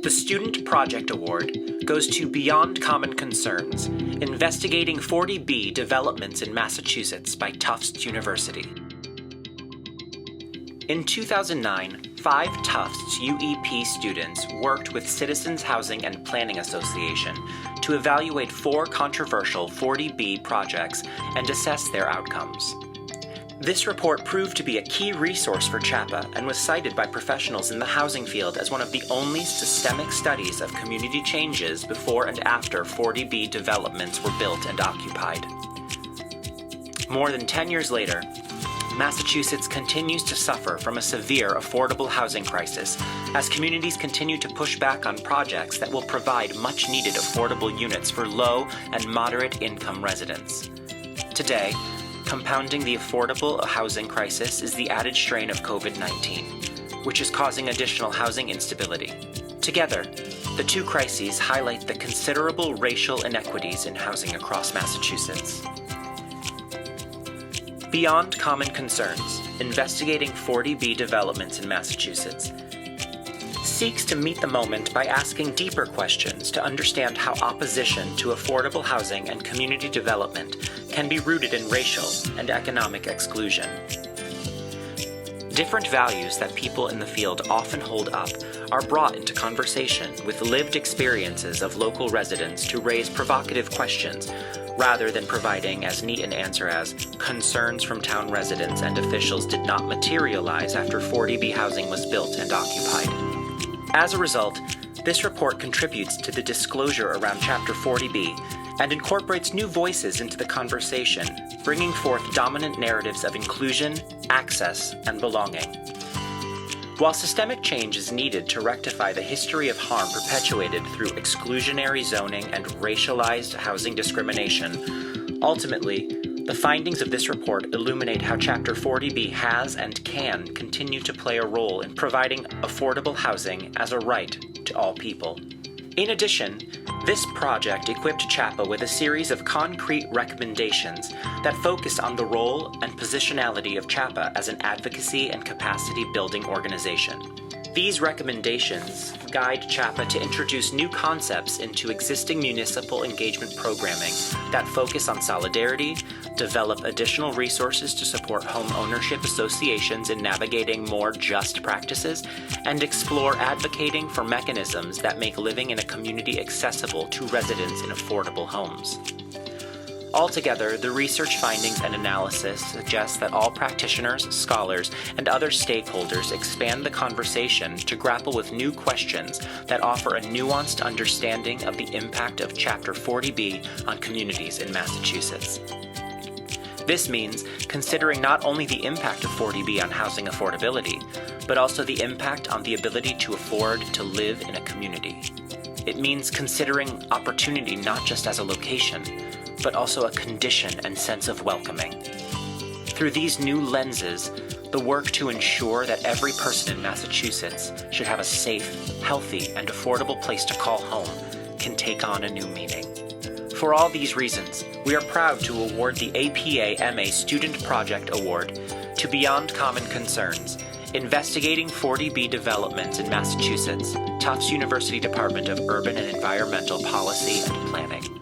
The Student Project Award goes to Beyond Common Concerns, investigating 40B developments in Massachusetts by Tufts University. In 2009, 5 Tufts UEP students worked with Citizens Housing and Planning Association to evaluate 4 controversial 40B projects and assess their outcomes. This report proved to be a key resource for CHAPA and was cited by professionals in the housing field as one of the only systemic studies of community changes before and after 40B developments were built and occupied. More than 10 years later, Massachusetts continues to suffer from a severe affordable housing crisis as communities continue to push back on projects that will provide much-needed affordable units for low and moderate-income residents. Today, compounding the affordable housing crisis is the added strain of COVID-19, which is causing additional housing instability. Together, the 2 crises highlight the considerable racial inequities in housing across Massachusetts. Beyond Common Concerns, investigating 40B developments in Massachusetts, seeks to meet the moment by asking deeper questions to understand how opposition to affordable housing and community development can be rooted in racial and economic exclusion. Different values that people in the field often hold up are brought into conversation with lived experiences of local residents to raise provocative questions, rather than providing as neat an answer as concerns from town residents and officials did not materialize after 40B housing was built and occupied. As a result, this report contributes to the disclosure around Chapter 40B and incorporates new voices into the conversation, bringing forth dominant narratives of inclusion, access, and belonging. While systemic change is needed to rectify the history of harm perpetuated through exclusionary zoning and racialized housing discrimination, ultimately, the findings of this report illuminate how Chapter 40B has and can continue to play a role in providing affordable housing as a right to all people. In addition, this project equipped CHAPA with a series of concrete recommendations that focus on the role and positionality of CHAPA as an advocacy and capacity building organization. These recommendations guide CHAPA to introduce new concepts into existing municipal engagement programming that focus on solidarity, develop additional resources to support home ownership associations in navigating more just practices, and explore advocating for mechanisms that make living in a community accessible to residents in affordable homes. Altogether, the research findings and analysis suggest that all practitioners, scholars, and other stakeholders expand the conversation to grapple with new questions that offer a nuanced understanding of the impact of Chapter 40B on communities in Massachusetts. This means considering not only the impact of 40B on housing affordability, but also the impact on the ability to afford to live in a community. It means considering opportunity not just as a location, but also a condition and sense of welcoming. Through these new lenses, the work to ensure that every person in Massachusetts should have a safe, healthy, and affordable place to call home can take on a new meaning. For all these reasons, we are proud to award the APA MA Student Project Award to Beyond Common Concerns, investigating 40B developments in Massachusetts, Tufts University Department of Urban and Environmental Policy and Planning.